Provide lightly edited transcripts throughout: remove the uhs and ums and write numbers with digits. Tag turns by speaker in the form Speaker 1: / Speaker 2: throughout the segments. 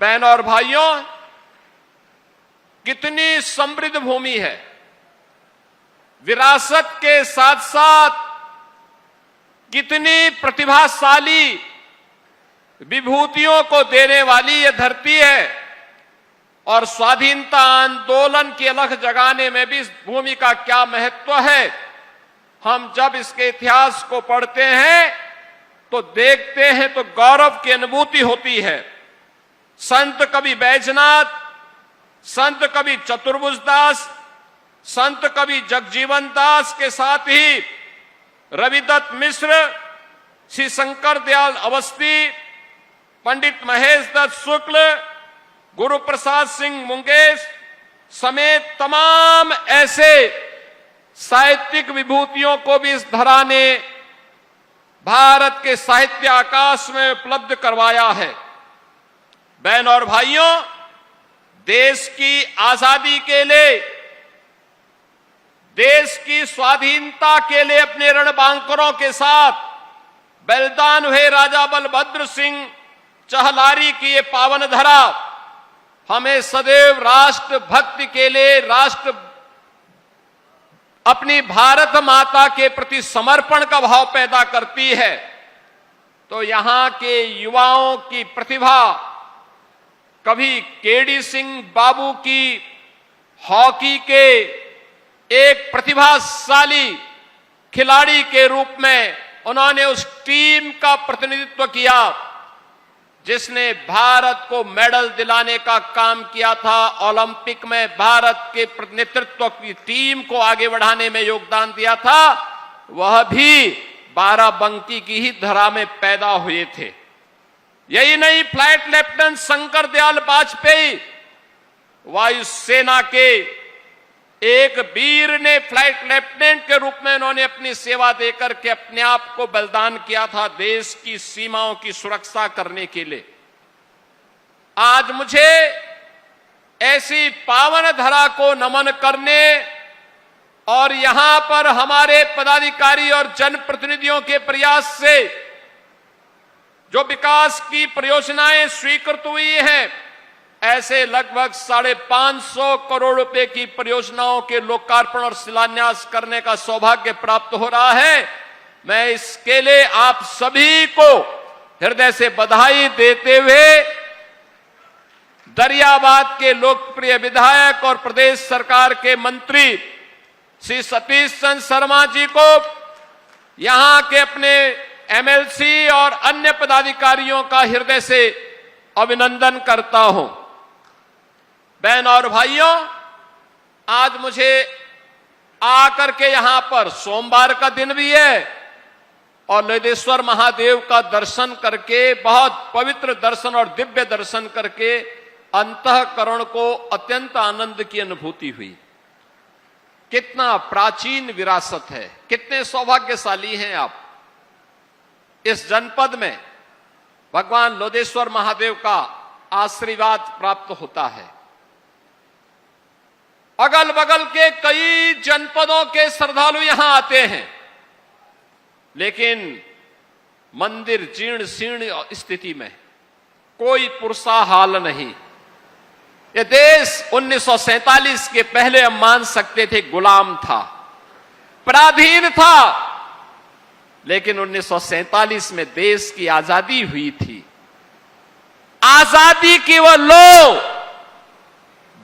Speaker 1: बहनों और भाइयों, कितनी समृद्ध भूमि है। विरासत के साथ साथ कितनी प्रतिभाशाली विभूतियों को देने वाली यह धरती है और स्वाधीनता आंदोलन की अलख जगाने में भी इस भूमि का क्या महत्व है। हम जब इसके इतिहास को पढ़ते हैं तो देखते हैं तो गौरव की अनुभूति होती है। संत कवि बैजनाथ, संत कवि चतुर्भुज दास, संत कवि जगजीवन दास के साथ ही रविदत्त मिश्र, श्री शंकर दयाल अवस्थी, पंडित महेश दत्त शुक्ल, गुरु प्रसाद सिंह मुंगेश समेत तमाम ऐसे साहित्यिक विभूतियों को भी इस धरा ने भारत के साहित्य आकाश में उपलब्ध करवाया है। बहनों और भाइयों, देश की आजादी के लिए, देश की स्वाधीनता के लिए अपने रणबांकुरों के साथ बलिदान हुए राजा बलभद्र सिंह चहलारी की ये पावन धरा हमें सदैव राष्ट्र भक्ति के लिए, अपनी भारत माता के प्रति समर्पण का भाव पैदा करती है। तो यहां के युवाओं की प्रतिभा, कभी केडी सिंह बाबू की हॉकी के एक प्रतिभाशाली खिलाड़ी के रूप में उन्होंने उस टीम का प्रतिनिधित्व किया जिसने भारत को मेडल दिलाने का काम किया था। ओलंपिक में भारत के नेतृत्व की टीम को आगे बढ़ाने में योगदान दिया था। वह भी बाराबंकी की ही धरा में पैदा हुए थे। यही नहीं, फ्लाइट लेफ्टिनेंट शंकर दयाल वाजपेयी, वायुसेना के एक वीर ने फ्लाइट लेफ्टिनेंट के रूप में उन्होंने अपनी सेवा देकर के अपने आप को बलिदान किया था देश की सीमाओं की सुरक्षा करने के लिए। आज मुझे ऐसी पावन धरा को नमन करने और यहां पर हमारे पदाधिकारी और जनप्रतिनिधियों के प्रयास से जो विकास की परियोजनाएं स्वीकृत हुई हैं, ऐसे लगभग 550 करोड़ रुपए की परियोजनाओं के लोकार्पण और शिलान्यास करने का सौभाग्य प्राप्त हो रहा है। मैं इसके लिए आप सभी को हृदय से बधाई देते हुए दरियाबाद के लोकप्रिय विधायक और प्रदेश सरकार के मंत्री श्री सतीश चंद्र शर्मा जी को, यहां के अपने एमएलसी और अन्य पदाधिकारियों का हृदय से अभिनंदन करता हूं। बहनों और भाइयों, आज मुझे आकर के यहां पर सोमवार का दिन भी है और लोदेश्वर महादेव का दर्शन करके, बहुत पवित्र दर्शन और दिव्य दर्शन करके अंतःकरण को अत्यंत आनंद की अनुभूति हुई। कितना प्राचीन विरासत है, कितने सौभाग्यशाली हैं आप। इस जनपद में भगवान लोदेश्वर महादेव का आशीर्वाद प्राप्त होता है। अगल बगल के कई जनपदों के श्रद्धालु यहां आते हैं, लेकिन मंदिर जीर्ण शीर्ण स्थिति में, कोई पुरसा हाल नहीं। यह देश 1947 के पहले हम मान सकते थे गुलाम था, पराधीन था, लेकिन 1947 में देश की आजादी हुई थी। आजादी की वह लो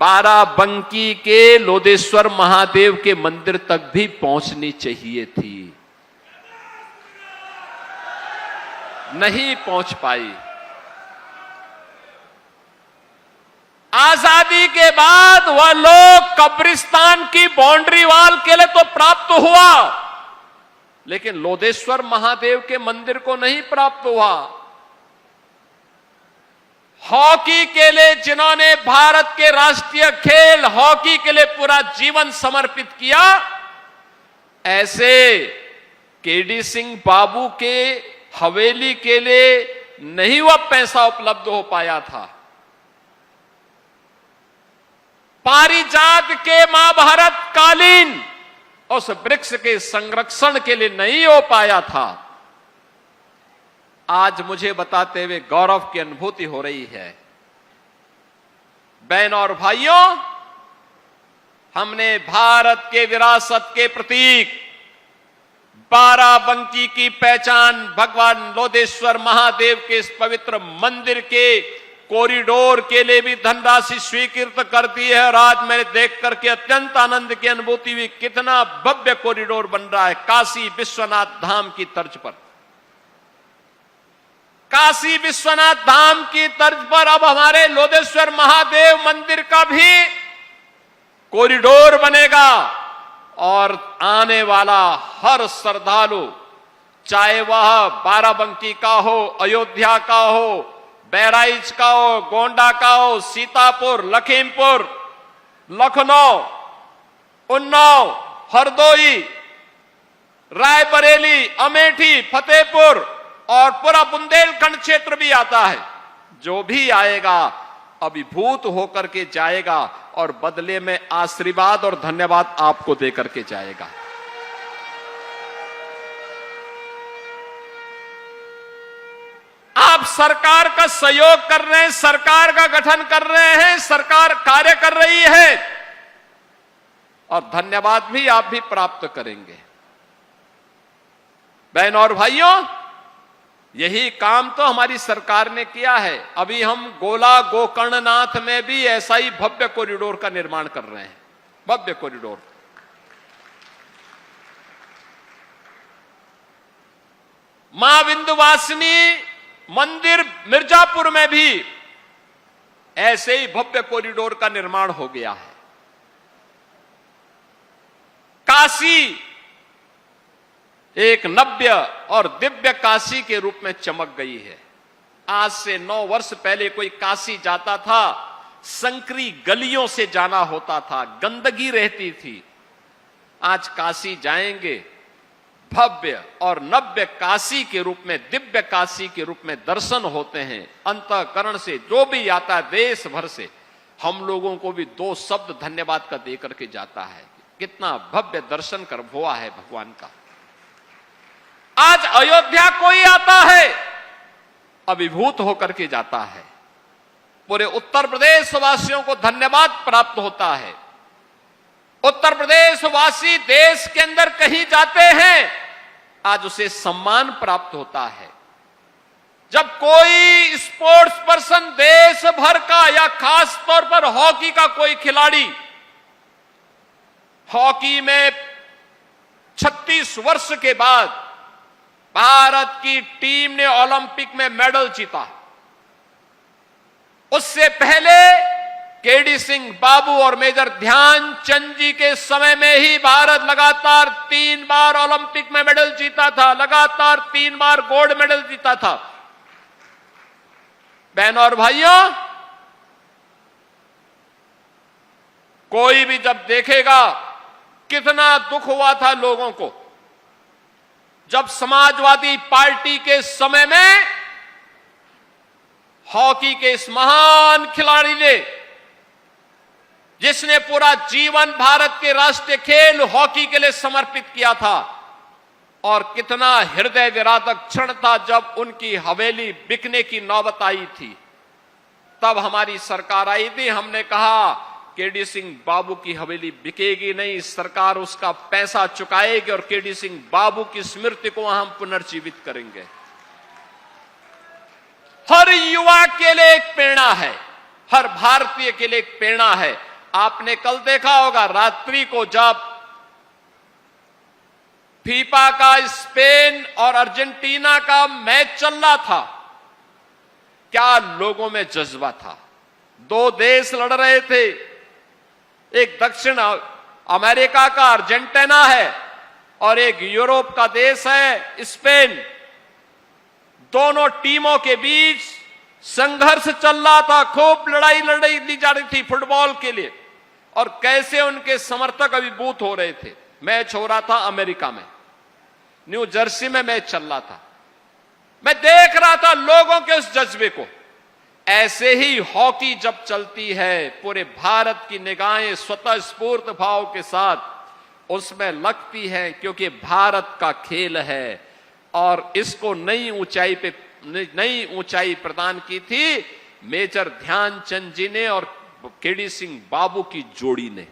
Speaker 1: बाराबंकी के लोदेश्वर महादेव के मंदिर तक भी पहुंचनी चाहिए थी, नहीं पहुंच पाई। आजादी के बाद वह लोग कब्रिस्तान की बाउंड्री वॉल के लिए तो प्राप्त हुआ, लेकिन लोदेश्वर महादेव के मंदिर को नहीं प्राप्त हुआ। हॉकी के लिए जिन्होंने भारत के राष्ट्रीय खेल हॉकी के लिए पूरा जीवन समर्पित किया, ऐसे केडी सिंह बाबू के हवेली के लिए नहीं वह पैसा उपलब्ध हो पाया था। पारिजात के महाभारत कालीन उस वृक्ष के संरक्षण के लिए नहीं हो पाया था। आज मुझे बताते हुए गौरव की अनुभूति हो रही है। बहनों और भाइयों, हमने भारत के विरासत के प्रतीक बाराबंकी की पहचान भगवान लोधेश्वर महादेव के इस पवित्र मंदिर के कॉरिडोर के लिए भी धनराशि स्वीकृत कर दी है। और आज मैंने देख करके अत्यंत आनंद की अनुभूति हुई, कितना भव्य कॉरिडोर बन रहा है काशी विश्वनाथ धाम की तर्ज पर। काशी विश्वनाथ धाम की तर्ज पर अब हमारे लोधेश्वर महादेव मंदिर का भी कॉरिडोर बनेगा और आने वाला हर श्रद्धालु, चाहे वह बाराबंकी का हो, अयोध्या का हो, बहराइच का हो, गोंडा का हो, सीतापुर, लखीमपुर, लखनऊ, उन्नाव, हरदोई, रायबरेली, अमेठी, फतेहपुर और पूरा बुंदेलखंड क्षेत्र भी आता है, जो भी आएगा अभिभूत होकर के जाएगा और बदले में आशीर्वाद और धन्यवाद आपको देकर के जाएगा। आप सरकार का सहयोग कर रहे हैं, सरकार का गठन कर रहे हैं, सरकार कार्य कर रही है और धन्यवाद भी आप भी प्राप्त करेंगे। बहनों और भाइयों, यही काम तो हमारी सरकार ने किया है। अभी हम गोला गोकर्णनाथ में भी ऐसा ही भव्य कॉरिडोर का निर्माण कर रहे हैं, भव्य कॉरिडोर। मां विंध्यवासिनी मंदिर मिर्जापुर में भी ऐसे ही भव्य कॉरिडोर का निर्माण हो गया है। काशी एक नव्य और दिव्य काशी के रूप में चमक गई है। आज से 9 वर्ष पहले कोई काशी जाता था, संकरी गलियों से जाना होता था, गंदगी रहती थी। आज काशी जाएंगे, भव्य और नव्य काशी के रूप में, दिव्य काशी के रूप में दर्शन होते हैं। अंतःकरण से जो भी आता है देश भर से, हम लोगों को भी 2 शब्द धन्यवाद का दे करके जाता है। कितना भव्य दर्शन कर हुआ है भगवान का। आज अयोध्या कोई आता है, अभिभूत होकर के जाता है। पूरे उत्तर प्रदेश वासियों को धन्यवाद प्राप्त होता है। उत्तर प्रदेश वासी देश के अंदर कहीं जाते हैं, आज उसे सम्मान प्राप्त होता है। जब कोई स्पोर्ट्स पर्सन देश भर का या खास तौर पर हॉकी का कोई खिलाड़ी, हॉकी में 36 वर्ष के बाद भारत की टीम ने ओलंपिक में मेडल जीता। उससे पहले केडी सिंह बाबू और मेजर ध्यानचंद जी के समय में ही भारत लगातार 3 बार ओलंपिक में मेडल जीता था, लगातार 3 बार गोल्ड मेडल जीता था। बहनों और भाइयों, कोई भी जब देखेगा कितना दुख हुआ था लोगों को जब समाजवादी पार्टी के समय में हॉकी के इस महान खिलाड़ी ने, जिसने पूरा जीवन भारत के राष्ट्रीय खेल हॉकी के लिए समर्पित किया था, और कितना हृदय विदारक क्षण था जब उनकी हवेली बिकने की नौबत आई थी। तब हमारी सरकार आई थी, हमने कहा केडी सिंह बाबू की हवेली बिकेगी नहीं, सरकार उसका पैसा चुकाएगी और केडी सिंह बाबू की स्मृति को हम पुनर्जीवित करेंगे। हर युवा के लिए एक प्रेरणा है, हर भारतीय के लिए एक प्रेरणा है। आपने कल देखा होगा रात्रि को जब फीफा का स्पेन और अर्जेंटीना का मैच चल रहा था, क्या लोगों में जज्बा था। 2 देश लड़ रहे थे, एक दक्षिण अमेरिका का अर्जेंटीना है और एक यूरोप का देश है स्पेन। दोनों टीमों के बीच संघर्ष चल रहा था, खूब लड़ाई ली जा रही थी फुटबॉल के लिए, और कैसे उनके समर्थक अभिभूत हो रहे थे। मैच हो रहा था अमेरिका में, न्यू जर्सी में मैच चल रहा था। मैं देख रहा था लोगों के उस जज्बे को। ऐसे ही हॉकी जब चलती है, पूरे भारत की निगाहें स्वतः स्फूर्त भाव के साथ उसमें लगती है, क्योंकि भारत का खेल है और इसको नई ऊंचाई प्रदान की थी मेजर ध्यानचंद जी ने और केडी सिंह बाबू की जोड़ी ने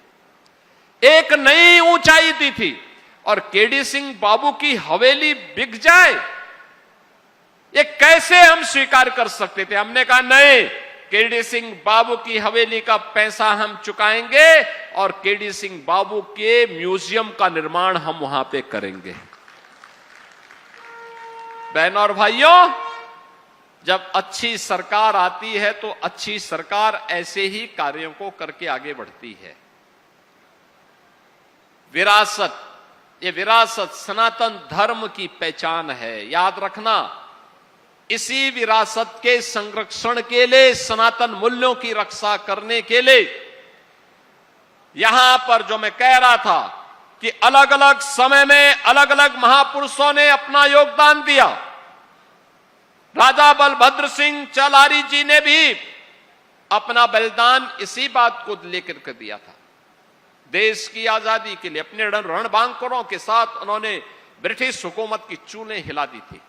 Speaker 1: एक नई ऊंचाई दी थी। और केडी सिंह बाबू की हवेली बिक जाए, ये कैसे हम स्वीकार कर सकते थे? हमने कहा नहीं, केडी सिंह बाबू की हवेली का पैसा हम चुकाएंगे और केडी सिंह बाबू के म्यूजियम का निर्माण हम वहां पे करेंगे। बहनों और भाइयों, जब अच्छी सरकार आती है तो अच्छी सरकार ऐसे ही कार्यों को करके आगे बढ़ती है। विरासत, ये विरासत सनातन धर्म की पहचान है, याद रखना। इसी विरासत के संरक्षण के लिए, सनातन मूल्यों की रक्षा करने के लिए, यहां पर जो मैं कह रहा था कि अलग अलग समय में अलग अलग महापुरुषों ने अपना योगदान दिया। राजा बलभद्र सिंह चलारी जी ने भी अपना बलिदान इसी बात को लेकर के दिया था। देश की आजादी के लिए अपने रणबांकुरों के साथ उन्होंने ब्रिटिश हुकूमत की चूलें हिला दी थी।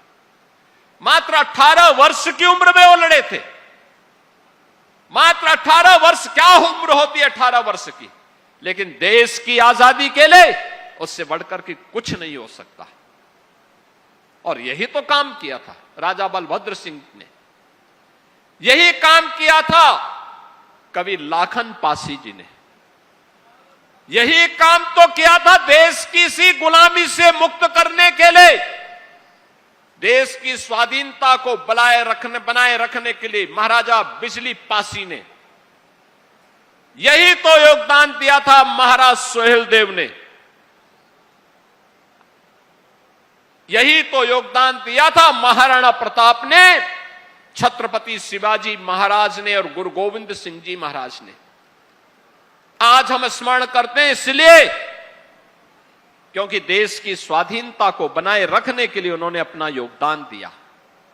Speaker 1: मात्र 18 वर्ष की उम्र में वो लड़े थे। मात्र 18 वर्ष, क्या उम्र होती है 18 वर्ष की, लेकिन देश की आजादी के लिए उससे बढ़कर के कुछ नहीं हो सकता। और यही तो काम किया था राजा बलभद्र सिंह ने, यही काम किया था कवि लाखन पासी जी ने, यही काम तो किया था देश की इसी गुलामी से मुक्त करने के लिए, देश की स्वाधीनता को बनाए रखने के लिए महाराजा बिजली पासी ने। यही तो योगदान दिया था महाराज सोहेलदेव ने, यही तो योगदान दिया था महाराणा प्रताप ने, छत्रपति शिवाजी महाराज ने और गुरु गोविंद सिंह जी महाराज ने। आज हम स्मरण करते हैं इसलिए क्योंकि देश की स्वाधीनता को बनाए रखने के लिए उन्होंने अपना योगदान दिया।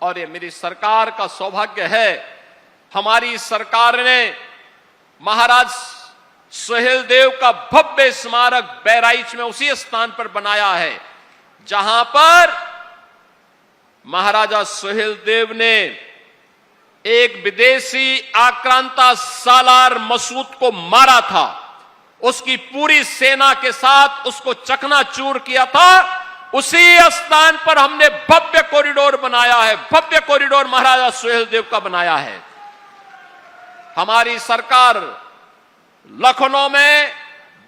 Speaker 1: और ये मेरी सरकार का सौभाग्य है, हमारी सरकार ने महाराज सोहेलदेव का भव्य स्मारक बहराइच में उसी स्थान पर बनाया है जहां पर महाराजा सोहेलदेव ने एक विदेशी आक्रांता सालार मसूद को मारा था। उसकी पूरी सेना के साथ उसको चकनाचूर किया था। उसी स्थान पर हमने भव्य कॉरिडोर बनाया है, भव्य कॉरिडोर महाराजा सोहेलदेव का बनाया है। हमारी सरकार लखनऊ में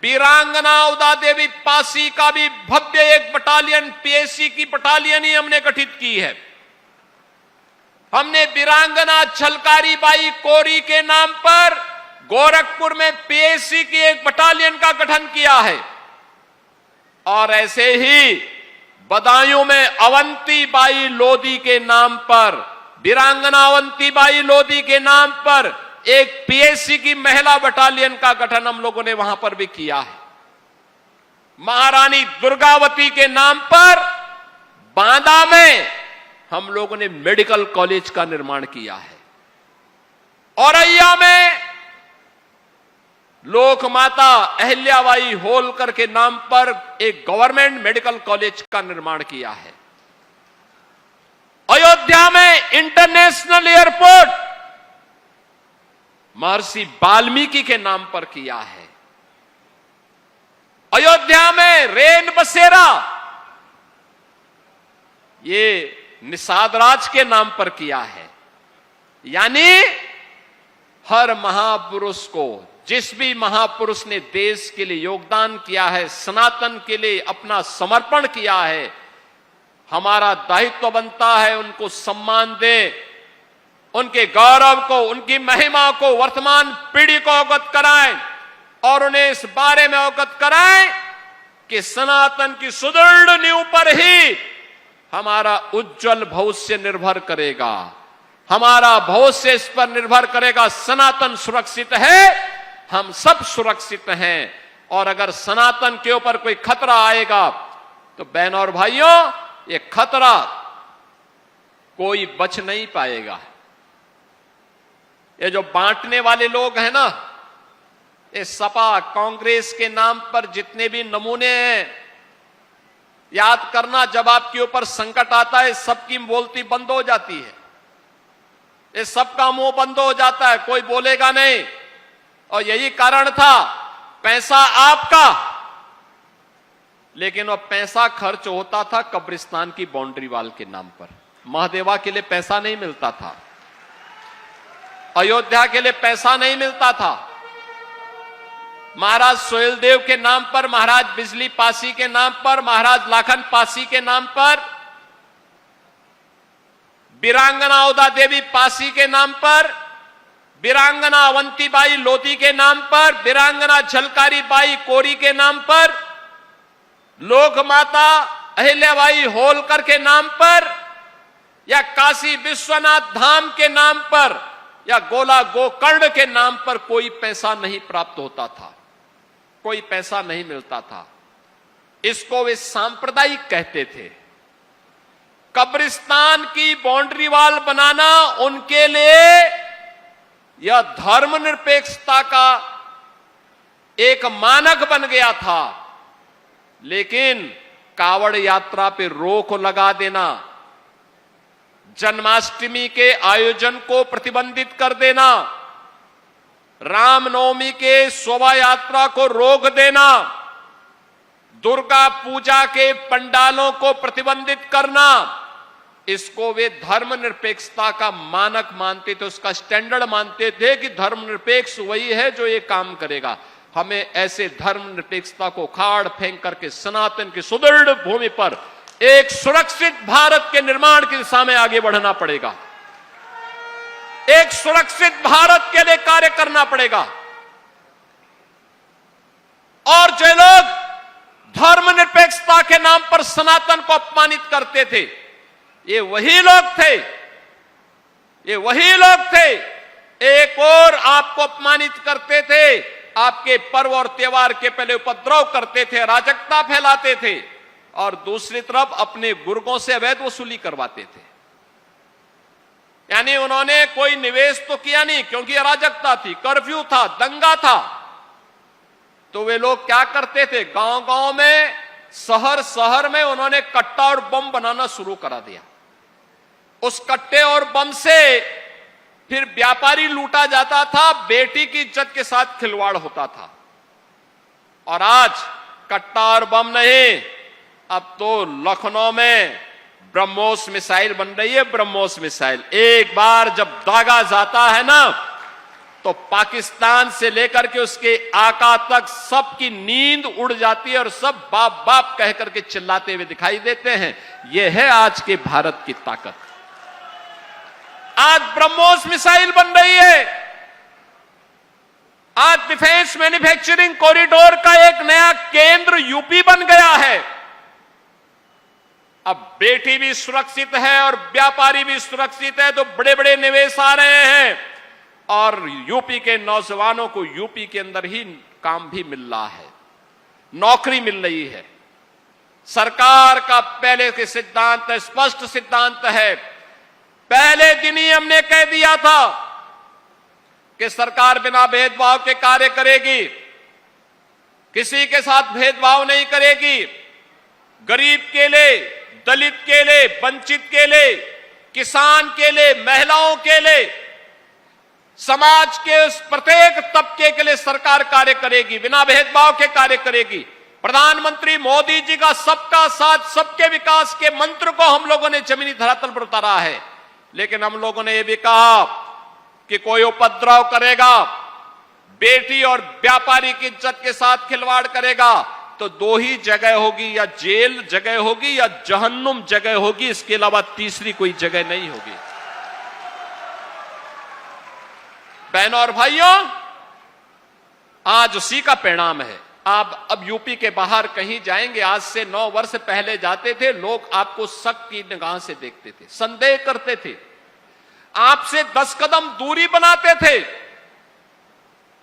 Speaker 1: वीरांगना उदा देवी पासी का भी भव्य एक बटालियन, पीएसी की बटालियन ही हमने गठित की है। हमने वीरांगना छलकारी बाई कोरी के नाम पर गोरखपुर में पीएसी की एक बटालियन का गठन किया है। और ऐसे ही बदायूं में अवंती बाई लोधी के नाम पर, वीरांगना अवंती बाई लोधी के नाम पर एक पीएसी की महिला बटालियन का गठन हम लोगों ने वहां पर भी किया है। महारानी दुर्गावती के नाम पर बांदा में हम लोगों ने मेडिकल कॉलेज का निर्माण किया है। औरैया में लोकमाता अहिल्याबाई होलकर के नाम पर एक गवर्नमेंट मेडिकल कॉलेज का निर्माण किया है। अयोध्या में इंटरनेशनल एयरपोर्ट महर्षि वाल्मीकि के नाम पर किया है। अयोध्या में रेन बसेरा ये निषाद राज के नाम पर किया है। यानी हर महापुरुष को, जिस भी महापुरुष ने देश के लिए योगदान किया है, सनातन के लिए अपना समर्पण किया है, हमारा दायित्व बनता है उनको सम्मान दें, उनके गौरव को, उनकी महिमा को वर्तमान पीढ़ी को अवगत कराएं और उन्हें इस बारे में अवगत कराएं कि सनातन की सुदृढ़ नींव पर ही हमारा उज्जवल भविष्य निर्भर करेगा। हमारा भविष्य इस पर निर्भर करेगा। सनातन सुरक्षित है, हम सब सुरक्षित हैं। और अगर सनातन के ऊपर कोई खतरा आएगा तो बहनों और भाइयों, ये खतरा कोई बच नहीं पाएगा। ये जो बांटने वाले लोग हैं ना, ये सपा कांग्रेस के नाम पर जितने भी नमूने हैं, याद करना जब आपके ऊपर संकट आता है सबकी बोलती बंद हो जाती है, ये सबका मुंह बंद हो जाता है, कोई बोलेगा नहीं। और यही कारण था, पैसा आपका, लेकिन वो पैसा खर्च होता था कब्रिस्तान की बाउंड्री वाल के नाम पर। महादेवा के लिए पैसा नहीं मिलता था, अयोध्या के लिए पैसा नहीं मिलता था, महाराज सोहेलदेव के नाम पर, महाराज बिजली पासी के नाम पर, महाराज लाखन पासी के नाम पर, वीरांगना उदा देवी पासी के नाम पर, वीरांगना अवंतीबाई लोधी के नाम पर, वीरांगना झलकारी बाई कोरी के नाम पर, लोक माता अहिल्याबाई होलकर के नाम पर, या काशी विश्वनाथ धाम के नाम पर, या गोला गोकर्ण के नाम पर कोई पैसा नहीं प्राप्त होता था, कोई पैसा नहीं मिलता था। इसको वे सांप्रदायिक कहते थे। कब्रिस्तान की बाउंड्री वाल बनाना उनके लिए यह धर्मनिरपेक्षता का एक मानक बन गया था। लेकिन कावड़ यात्रा पे रोक लगा देना, जन्माष्टमी के आयोजन को प्रतिबंधित कर देना, रामनवमी के शोभा यात्रा को रोक देना, दुर्गा पूजा के पंडालों को प्रतिबंधित करना, इसको वे धर्मनिरपेक्षता का मानक मानते थे, उसका स्टैंडर्ड मानते थे कि धर्मनिरपेक्ष वही है जो ये काम करेगा। हमें ऐसे धर्मनिरपेक्षता को खाड़ फेंक करके सनातन की सुदृढ़ भूमि पर एक सुरक्षित भारत के निर्माण की दिशा में आगे बढ़ना पड़ेगा, एक सुरक्षित भारत के लिए कार्य करना पड़ेगा। और जो लोग धर्मनिरपेक्षता के नाम पर सनातन को अपमानित करते थे, ये वही लोग थे, ये वही लोग थे। एक और आपको अपमानित करते थे, आपके पर्व और त्योहार के पहले उपद्रव करते थे, अराजकता फैलाते थे, और दूसरी तरफ अपने गुर्गों से अवैध वसूली करवाते थे। यानी उन्होंने कोई निवेश तो किया नहीं, क्योंकि अराजकता थी, कर्फ्यू था, दंगा था। तो वे लोग क्या करते थे, गांव गांव में, शहर शहर में उन्होंने कट्टा और बम बनाना शुरू करा दिया। उस कट्टे और बम से फिर व्यापारी लूटा जाता था, बेटी की इज्जत के साथ खिलवाड़ होता था। और आज कट्टा और बम नहीं, अब तो लखनऊ में ब्रह्मोस मिसाइल बन रही है। ब्रह्मोस मिसाइल एक बार जब दागा जाता है ना, तो पाकिस्तान से लेकर के उसके आका तक सबकी नींद उड़ जाती है और सब बाप बाप कह करके चिल्लाते हुए दिखाई देते हैं। यह है आज के भारत की ताकत। आज ब्रह्मोस मिसाइल बन रही है, आज डिफेंस मैन्युफैक्चरिंग कॉरिडोर का एक नया केंद्र यूपी बन गया है। अब बेटी भी सुरक्षित है और व्यापारी भी सुरक्षित है, तो बड़े बड़े निवेश आ रहे हैं और यूपी के नौजवानों को यूपी के अंदर ही काम भी मिल रहा है, नौकरी मिल रही है। सरकार का पहले के सिद्धांत, स्पष्ट सिद्धांत है, पहले दिन ही हमने कह दिया था कि सरकार बिना भेदभाव के कार्य करेगी, किसी के साथ भेदभाव नहीं करेगी। गरीब के लिए, दलित के लिए, वंचित के लिए, किसान के लिए, महिलाओं के लिए, समाज के उस प्रत्येक तबके के लिए सरकार कार्य करेगी, बिना भेदभाव के कार्य करेगी। प्रधानमंत्री मोदी जी का सबका साथ सबके विकास के मंत्र को हम लोगों ने जमीनी धरातल पर उतारा है। लेकिन हम लोगों ने यह भी कहा कि कोई उपद्रव करेगा, बेटी और व्यापारी की इज्जत के साथ खिलवाड़ करेगा, तो दो ही जगह होगी, या जेल जगह होगी या जहन्नुम जगह होगी, इसके अलावा तीसरी कोई जगह नहीं होगी। बहनों और भाइयों, आज उसी का परिणाम है। आप अब यूपी के बाहर कहीं जाएंगे, आज से 9 वर्ष पहले जाते थे, लोग आपको शक की निगाह से देखते थे, संदेह करते थे, आपसे 10 कदम दूरी बनाते थे।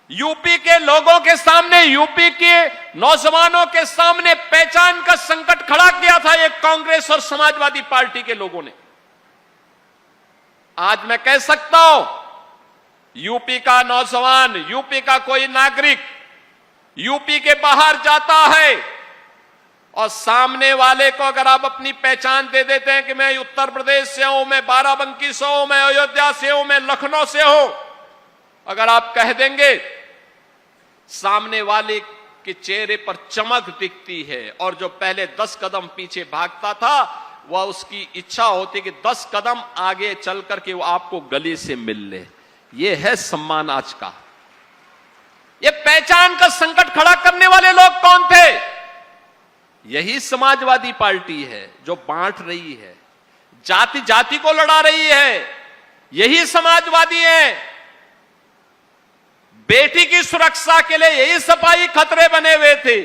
Speaker 1: यूपी के लोगों के सामने, यूपी के नौजवानों के सामने पहचान का संकट खड़ा किया था एक कांग्रेस और समाजवादी पार्टी के लोगों ने। आज मैं कह सकता हूं, यूपी का नौजवान, यूपी का कोई नागरिक यूपी के बाहर जाता है और सामने वाले को अगर आप अपनी पहचान दे देते हैं कि मैं उत्तर प्रदेश से हूं, मैं बाराबंकी से हूं, मैं अयोध्या से हूं, मैं लखनऊ से हूं, अगर आप कह देंगे सामने वाले के चेहरे पर चमक दिखती है, और जो पहले 10 कदम पीछे भागता था वह उसकी इच्छा होती कि 10 कदम आगे चल करके वो आपको गले से मिल ले। यह है सम्मान आज का। ये पहचान का संकट खड़ा करने वाले लोग कौन थे? यही समाजवादी पार्टी है जो बांट रही है, जाति जाति को लड़ा रही है। यही समाजवादी है। बेटी की सुरक्षा के लिए यही सपाई खतरे बने हुए थे,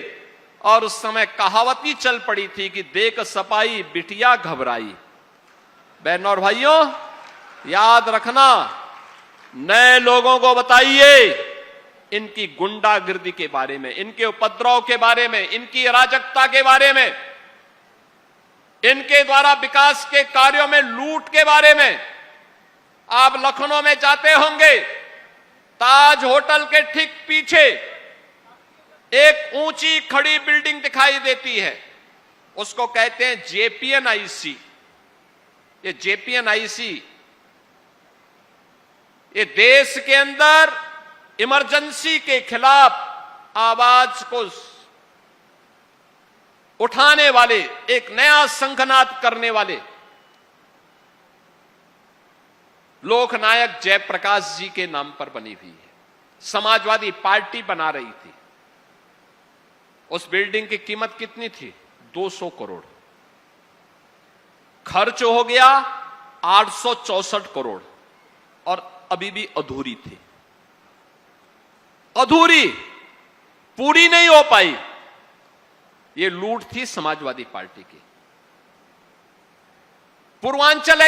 Speaker 1: और उस समय कहावत ही चल पड़ी थी कि देख सपाई बिटिया घबराई। बहनों और भाइयों, याद रखना, नए लोगों को बताइए इनकी गुंडागिर्दी के बारे में, इनके उपद्रव के बारे में, इनकी अराजकता के बारे में, इनके द्वारा विकास के कार्यों में लूट के बारे में। आप लखनऊ में जाते होंगे, ताज होटल के ठीक पीछे एक ऊंची खड़ी बिल्डिंग दिखाई देती है, उसको कहते हैं जेपीएनआईसी। ये जेपीएनआईसी ये देश के अंदर इमरजेंसी के खिलाफ आवाज को उठाने वाले, एक नया शंखनाद करने वाले लोकनायक जयप्रकाश जी के नाम पर बनी हुई है। समाजवादी पार्टी बना रही थी। उस बिल्डिंग की कीमत कितनी थी? 200 करोड़। खर्च हो गया 864 करोड़, और अभी भी अधूरी थी। अधूरी, पूरी नहीं हो पाई। ये लूट थी समाजवादी पार्टी की। पूर्वांचल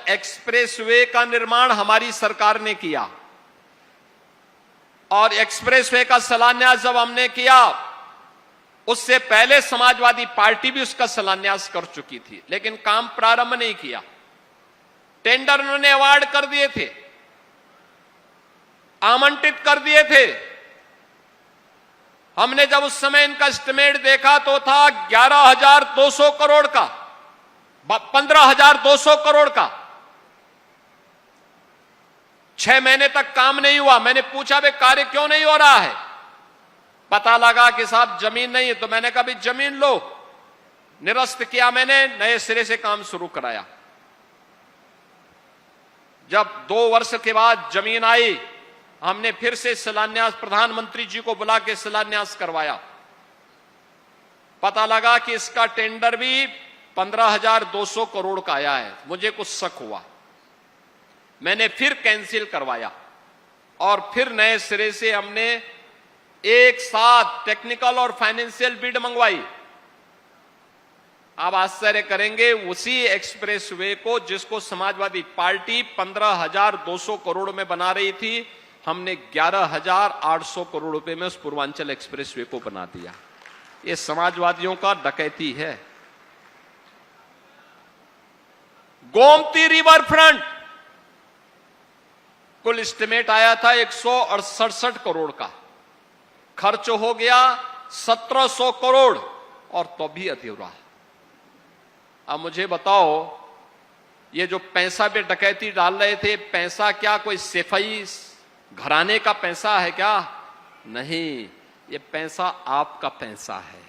Speaker 1: एक्सप्रेसवे का निर्माण हमारी सरकार ने किया, और एक्सप्रेसवे का शिलान्यास जब हमने किया, उससे पहले समाजवादी पार्टी भी उसका शिलान्यास कर चुकी थी, लेकिन काम प्रारंभ नहीं किया। टेंडर उन्होंने अवार्ड कर दिए थे, आमंत्रित कर दिए थे। हमने जब उस समय इनका एस्टिमेट देखा तो था 11,200 करोड़ का, 15,200 करोड़ का। 6 महीने तक काम नहीं हुआ। मैंने पूछा भाई कार्य क्यों नहीं हो रहा है? पता लगा कि साहब जमीन नहीं है। तो मैंने कहा भाई जमीन लो। निरस्त किया मैंने, नए सिरे से काम शुरू कराया। जब 2 वर्ष के बाद जमीन आई, हमने फिर से शिलान्यास प्रधानमंत्री जी को बुला के शिलान्यास करवाया। पता लगा कि इसका टेंडर भी 15,200 करोड़ का आया है। मुझे कुछ शक हुआ, मैंने फिर कैंसिल करवाया, और फिर नए सिरे से हमने एक साथ टेक्निकल और फाइनेंशियल बिड मंगवाई। आप आश्चर्य करेंगे, उसी एक्सप्रेसवे को जिसको समाजवादी पार्टी 15,200 करोड़ में बना रही थी, हमने 11,800 करोड़ रुपए में उस पूर्वांचल एक्सप्रेसवे को बना दिया। ये समाजवादियों का डकैती है। गोमती रिवर फ्रंट कुल एस्टिमेट आया था 168 करोड़ का, खर्च हो गया 1,700 करोड़, और तो भी अधूरा। अब मुझे बताओ, ये जो पैसा पे डकैती डाल रहे थे, पैसा क्या कोई सिपाही घराने का पैसा है क्या? नहीं, ये पैसा आपका पैसा है।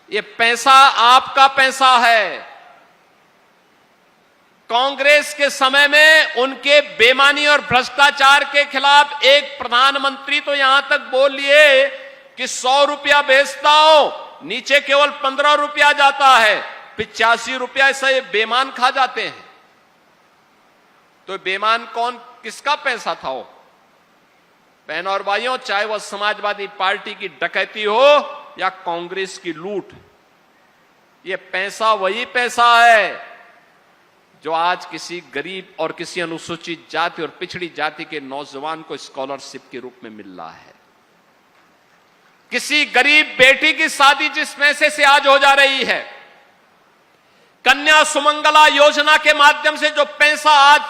Speaker 1: ये पैसा आपका पैसा है। कांग्रेस के समय में उनके बेईमानी और भ्रष्टाचार के खिलाफ एक प्रधानमंत्री तो यहां तक बोल लिए कि 100 रुपया बेचता हूं, नीचे केवल 15 रुपया जाता है, 85 रुपया से ये बेईमान खा जाते हैं। तो बेईमान कौन, किसका पैसा था वो? बहनों और भाइयों, चाहे वह समाजवादी पार्टी की डकैती हो या कांग्रेस की लूट, ये पैसा वही पैसा है जो आज किसी गरीब और किसी अनुसूचित जाति और पिछड़ी जाति के नौजवान को स्कॉलरशिप के रूप में मिल रहा है। किसी गरीब बेटी की शादी जिस पैसे से आज हो जा रही है, कन्या सुमंगला योजना के माध्यम से जो पैसा आज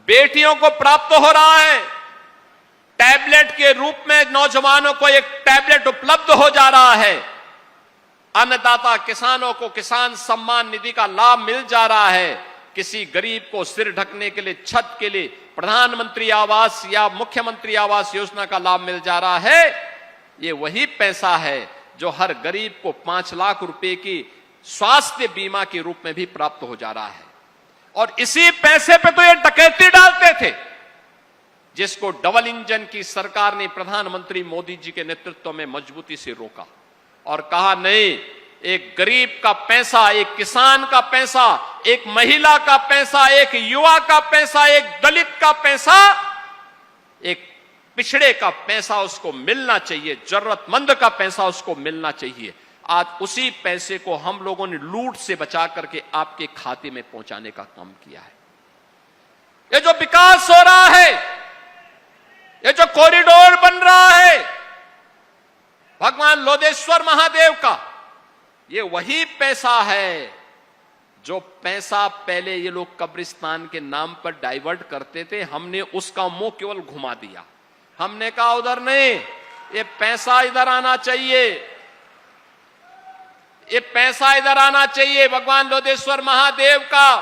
Speaker 1: बेटियों को प्राप्त हो रहा है, टैबलेट के रूप में नौजवानों को एक टैबलेट उपलब्ध हो जा रहा है, अन्नदाता किसानों को किसान सम्मान निधि का लाभ मिल जा रहा है, किसी गरीब को सिर ढकने के लिए, छत के लिए प्रधानमंत्री आवास या मुख्यमंत्री आवास योजना का लाभ मिल जा रहा है, ये वही पैसा है जो हर गरीब को 5 लाख रुपए की स्वास्थ्य बीमा के रूप में भी प्राप्त हो जा रहा है। और इसी पैसे पे तो ये डकैती डालते थे, जिसको डबल इंजन की सरकार ने प्रधानमंत्री मोदी जी के नेतृत्व में मजबूती से रोका और कहा नहीं, एक गरीब का पैसा, एक किसान का पैसा, एक महिला का पैसा, एक युवा का पैसा, एक दलित का पैसा, एक पिछड़े का पैसा उसको मिलना चाहिए, जरूरतमंद का पैसा उसको मिलना चाहिए। आज उसी पैसे को हम लोगों ने लूट से बचा करके आपके खाते में पहुंचाने का काम किया है। ये जो विकास हो रहा है, ये जो कॉरिडोर बन रहा है भगवान लोधेश्वर महादेव का, ये वही पैसा है जो पैसा पहले ये लोग कब्रिस्तान के नाम पर डाइवर्ट करते थे। हमने उसका मुंह केवल घुमा दिया। हमने कहा उधर नहीं, ये पैसा इधर आना चाहिए, ये पैसा इधर आना चाहिए। भगवान लोधेश्वर महादेव का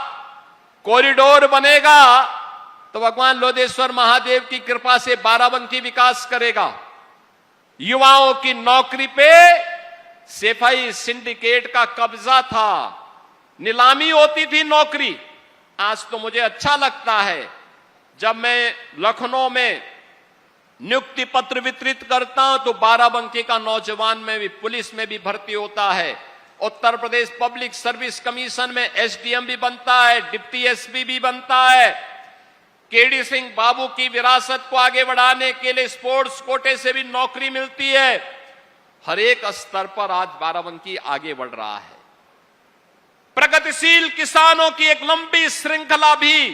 Speaker 1: कॉरिडोर बनेगा तो भगवान लोधेश्वर महादेव की कृपा से बाराबंकी विकास करेगा। युवाओं की नौकरी पे सेफाई सिंडिकेट का कब्जा था, नीलामी होती थी नौकरी। आज तो मुझे अच्छा लगता है जब मैं लखनऊ में नियुक्ति पत्र वितरित करता हूं तो बाराबंकी का नौजवान में भी, पुलिस में भी भर्ती होता है। Uttar Pradesh public service commission में एसडीएम भी बनता है, डिप्टी एसपी भी बनता है। केडी सिंह बाबू की विरासत को आगे बढ़ाने के लिए स्पोर्ट्स कोटे से भी नौकरी मिलती है। हर एक स्तर पर आज बाराबंकी आगे बढ़ रहा है। प्रगतिशील किसानों की एक लंबी श्रृंखला भी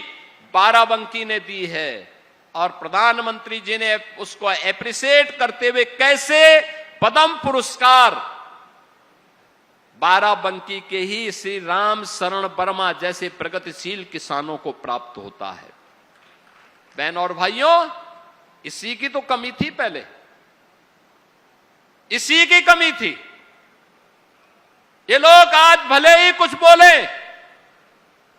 Speaker 1: बाराबंकी ने दी है और प्रधानमंत्री जी ने उसको एप्रिशिएट करते हुए कैसे पद्म पुरस्कार बाराबंकी के ही श्री राम शरण वर्मा जैसे प्रगतिशील किसानों को प्राप्त होता है। बहन और भाइयों, इसी की तो कमी थी, पहले इसी की कमी थी। ये लोग आज भले ही कुछ बोले,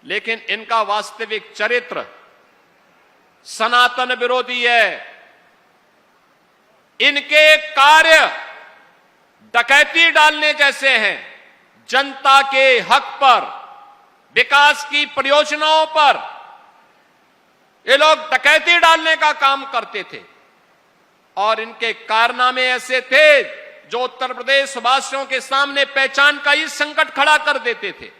Speaker 1: लेकिन इनका वास्तविक चरित्र सनातन विरोधी है। इनके कार्य डकैती डालने जैसे हैं। जनता के हक पर, विकास की परियोजनाओं पर ये लोग डकैती डालने का काम करते थे और इनके कारनामे ऐसे थे जो उत्तर प्रदेश वासियों के सामने पहचान का ही संकट खड़ा कर देते थे।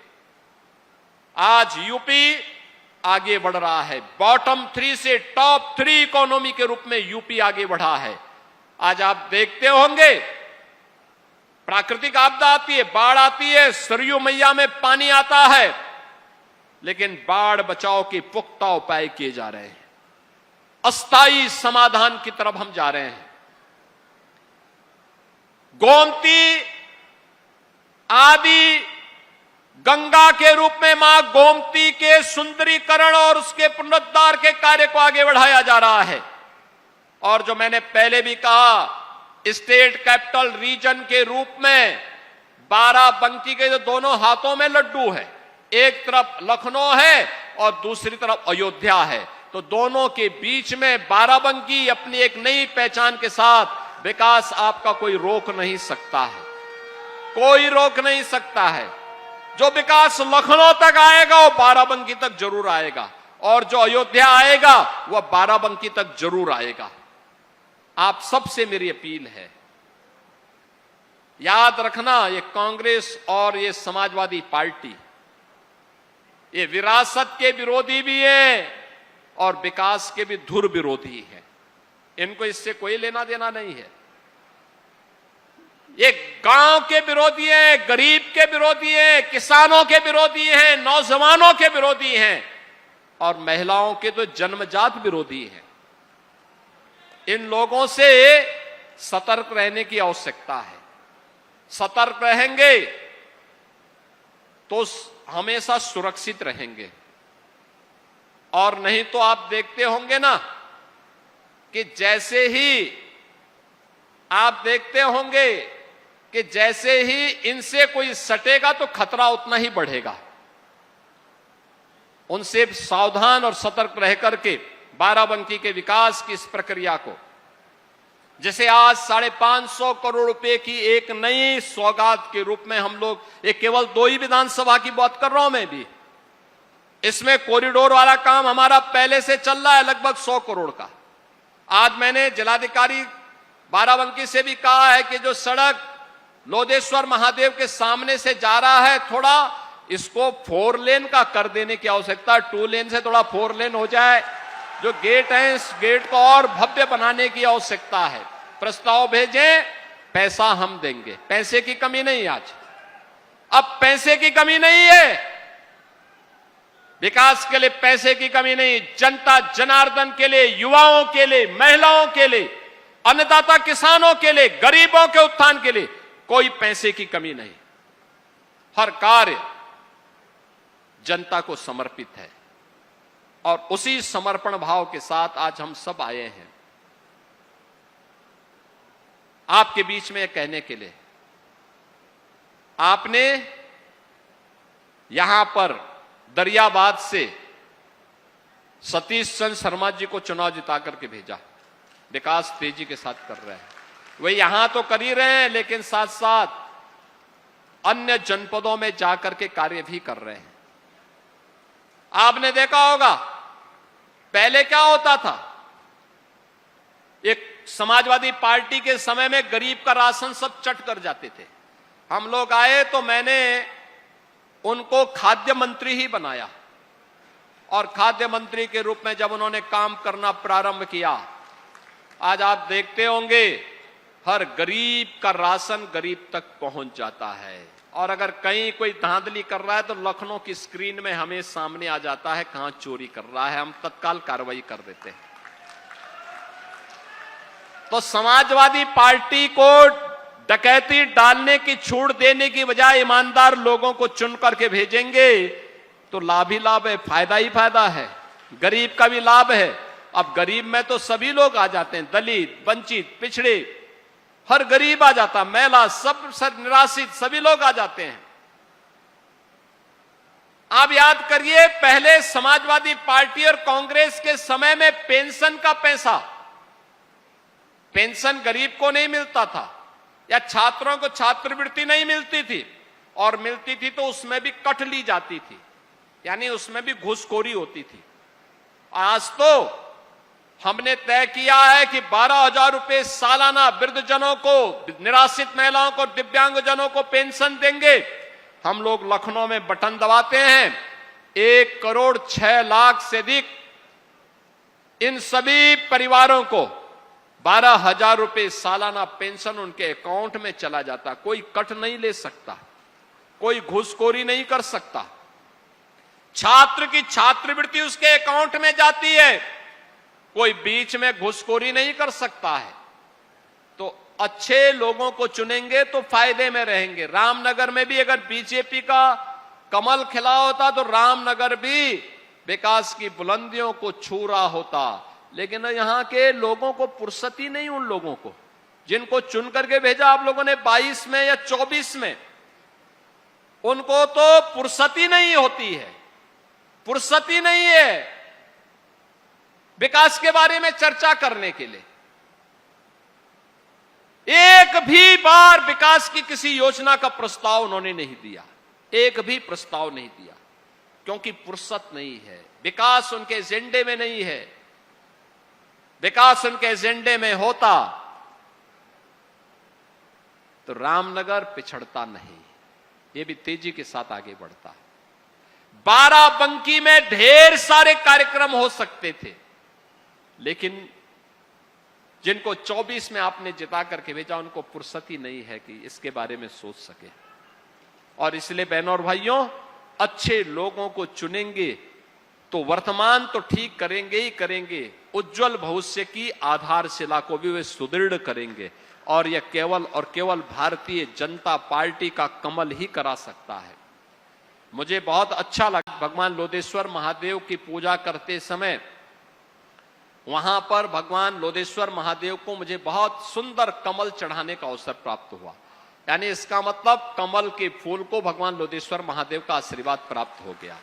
Speaker 1: आज यूपी आगे बढ़ रहा है। बॉटम 3 से टॉप 3 इकोनॉमी के रूप में यूपी आगे बढ़ा है। आज आप देखते होंगे, प्राकृतिक आपदा आती है, बाढ़ आती है, सरयू मैया में पानी आता है, लेकिन बाढ़ बचाव के पुख्ता उपाय किए जा रहे हैं। अस्थायी समाधान की तरफ हम जा रहे हैं। गोमती आदि गंगा के रूप में मां गोमती के सुंदरीकरण और उसके पुनरुद्धार के कार्य को आगे बढ़ाया जा रहा है। और जो मैंने पहले भी कहा, स्टेट कैपिटल रीजन के रूप में बाराबंकी के जो दोनों हाथों में लड्डू है, एक तरफ लखनऊ है और दूसरी तरफ अयोध्या है, तो दोनों के बीच में बाराबंकी अपनी एक नई पहचान के साथ विकास आपका कोई रोक नहीं सकता है, कोई रोक नहीं सकता है। जो विकास लखनऊ तक आएगा वो बाराबंकी तक जरूर आएगा और जो अयोध्या आएगा वह बाराबंकी तक जरूर आएगा। आप सबसे मेरी अपील है, याद रखना, ये कांग्रेस और ये समाजवादी पार्टी ये विरासत के विरोधी भी है और विकास के भी धुर विरोधी है। इनको इससे कोई लेना देना नहीं है। ये गांव के विरोधी हैं, गरीब के विरोधी हैं, किसानों के विरोधी हैं, नौजवानों के विरोधी हैं और महिलाओं के तो जन्मजात विरोधी हैं। इन लोगों से सतर्क रहने की आवश्यकता है। सतर्क रहेंगे तो हमेशा सुरक्षित रहेंगे, और नहीं तो आप देखते होंगे ना कि जैसे ही इनसे कोई सटेगा तो खतरा उतना ही बढ़ेगा। उनसे सावधान और सतर्क रह करके बाराबंकी के विकास की इस प्रक्रिया को, जैसे आज 550 करोड़ रुपए की एक नई सौगात के रूप में हम लोग, ये केवल 2 ही विधानसभा की बात कर रहा हूं मैं भी, इसमें कॉरिडोर वाला काम हमारा पहले से चल रहा है लगभग 100 करोड़ का। आज मैंने जिलाधिकारी बाराबंकी से भी कहा है कि जो सड़क लोदेश्वर महादेव के सामने से जा रहा है, थोड़ा इसको 4 लेन का कर देने की आवश्यकता है। 2 लेन से थोड़ा 4 लेन हो जाए। जो गेट है, इस गेट को और भव्य बनाने की आवश्यकता है। प्रस्ताव भेजें, पैसा हम देंगे। पैसे की कमी नहीं आज, अब पैसे की कमी नहीं है, विकास के लिए पैसे की कमी नहीं, जनता जनार्दन के लिए, युवाओं के लिए, महिलाओं के लिए, अन्नदाता किसानों के लिए, गरीबों के उत्थान के लिए कोई पैसे की कमी नहीं। हर कार्य जनता को समर्पित है और उसी समर्पण भाव के साथ आज हम सब आए हैं आपके बीच में कहने के लिए। आपने यहां पर दरियाबाद से सतीश चंद्र शर्मा जी को चुनाव जिता करके भेजा, विकास तेजी के साथ कर रहे हैं। वे यहां तो कर ही रहे हैं, लेकिन साथ साथ अन्य जनपदों में जाकर के कार्य भी कर रहे हैं। आपने देखा होगा पहले क्या होता था, एक समाजवादी पार्टी के समय में गरीब का राशन सब चट कर जाते थे। हम लोग आए तो मैंने उनको खाद्य मंत्री ही बनाया और खाद्य मंत्री के रूप में जब उन्होंने काम करना प्रारंभ किया, आज आप देखते होंगे हर गरीब का राशन गरीब तक पहुंच जाता है। और अगर कहीं कोई धांधली कर रहा है तो लखनऊ की स्क्रीन में हमें सामने आ जाता है कहां चोरी कर रहा है, हम तत्काल कार्रवाई कर देते हैं। तो समाजवादी पार्टी को डकैती डालने की छूट देने की बजाय ईमानदार लोगों को चुन करके भेजेंगे तो लाभ ही लाभ है, फायदा ही फायदा है, गरीब का भी लाभ है। अब गरीब में तो सभी लोग आ जाते हैं, दलित, वंचित, पिछड़े, हर गरीब आ जाता, महिला, सब निराश्रित सभी लोग आ जाते हैं। आप याद करिए पहले समाजवादी पार्टी और कांग्रेस के समय में पेंशन का पैसा, पेंशन गरीब को नहीं मिलता था, या छात्रों को छात्रवृत्ति नहीं मिलती थी, और मिलती थी तो उसमें भी कट ली जाती थी, यानी उसमें भी घूसखोरी होती थी। आज तो हमने तय किया है कि 12,000 रुपए सालाना वृद्धजनों को, निराश्रित महिलाओं को, दिव्यांगजनों को पेंशन देंगे। हम लोग लखनऊ में बटन दबाते हैं, 1,06,00,000 से अधिक इन सभी परिवारों को 12,000 रुपए सालाना पेंशन उनके अकाउंट में चला जाता। कोई कट नहीं ले सकता, कोई घूसखोरी नहीं कर सकता। छात्र की छात्रवृत्ति उसके अकाउंट में जाती है, कोई बीच में घुसखोरी नहीं कर सकता है। तो अच्छे लोगों को चुनेंगे तो फायदे में रहेंगे। रामनगर में भी अगर बीजेपी का कमल खिला होता तो रामनगर भी विकास की बुलंदियों को छू रहा होता, लेकिन यहां के लोगों को फुर्सत ही नहीं, उन लोगों को जिनको चुन करके भेजा आप लोगों ने 22 में या 24 में, उनको तो फुर्सत ही नहीं होती है, फुर्सत ही नहीं है विकास के बारे में चर्चा करने के लिए। एक भी बार विकास की किसी योजना का प्रस्ताव उन्होंने नहीं दिया, एक भी प्रस्ताव नहीं दिया, क्योंकि फुर्सत नहीं है, विकास उनके एजेंडे में नहीं है। विकास उनके एजेंडे में होता तो रामनगर पिछड़ता नहीं, ये भी तेजी के साथ आगे बढ़ता। बाराबंकी में ढेर सारे कार्यक्रम हो सकते थे, लेकिन जिनको 24 में आपने जिता करके भेजा उनको फुर्सत ही नहीं है कि इसके बारे में सोच सके। और इसलिए बहनों और भाइयों, अच्छे लोगों को चुनेंगे तो वर्तमान तो ठीक करेंगे ही करेंगे, उज्जवल भविष्य की आधारशिला को भी वे सुदृढ़ करेंगे। और यह केवल और केवल भारतीय जनता पार्टी का कमल ही करा सकता है। मुझे बहुत अच्छा लगा, भगवान लोदेश्वर महादेव की पूजा करते समय वहां पर भगवान लोदेश्वर महादेव को मुझे बहुत सुंदर कमल चढ़ाने का अवसर प्राप्त हुआ। यानी इसका मतलब कमल के फूल को भगवान लोदेश्वर महादेव का आशीर्वाद प्राप्त हो गया।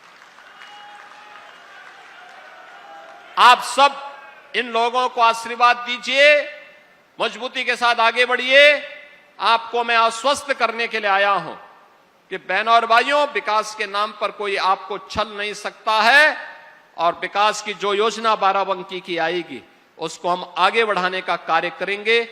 Speaker 1: आप सब इन लोगों को आशीर्वाद दीजिए, मजबूती के साथ आगे बढ़िए। आपको मैं आश्वस्त करने के लिए आया हूं कि बहनों और भाइयों, विकास के नाम पर कोई आपको छल नहीं सकता है और विकास की जो योजना बाराबंकी की आएगी उसको हम आगे बढ़ाने का कार्य करेंगे।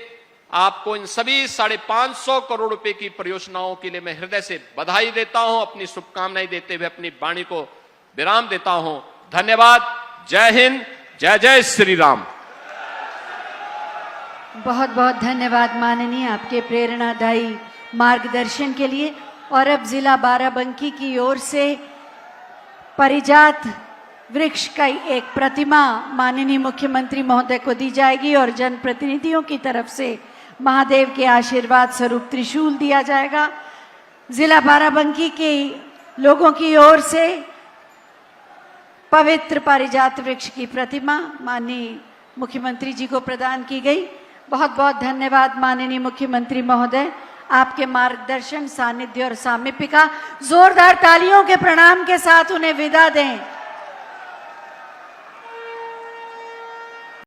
Speaker 1: आपको इन सभी 550 करोड़ रुपए की परियोजनाओं के लिए मैं हृदय से बधाई देता हूं, अपनी शुभकामनाएं देते हुए अपनी वाणी को विराम देता हूं। धन्यवाद। जय हिंद, जय जय श्री राम।
Speaker 2: बहुत बहुत धन्यवाद माननीय, आपके प्रेरणादायी मार्गदर्शन के लिए। और अब जिला बाराबंकी की ओर से पारिजात वृक्ष का एक प्रतिमा माननीय मुख्यमंत्री महोदय को दी जाएगी और जनप्रतिनिधियों की तरफ से महादेव के आशीर्वाद स्वरूप त्रिशूल दिया जाएगा। जिला बाराबंकी के लोगों की ओर से पवित्र पारिजात वृक्ष की प्रतिमा माननीय मुख्यमंत्री जी को प्रदान की गई। बहुत बहुत धन्यवाद माननीय मुख्यमंत्री महोदय, आपके मार्गदर्शन, सानिध्य और सामीप्य का। जोरदार तालियों के प्रणाम के साथ उन्हें विदा दें।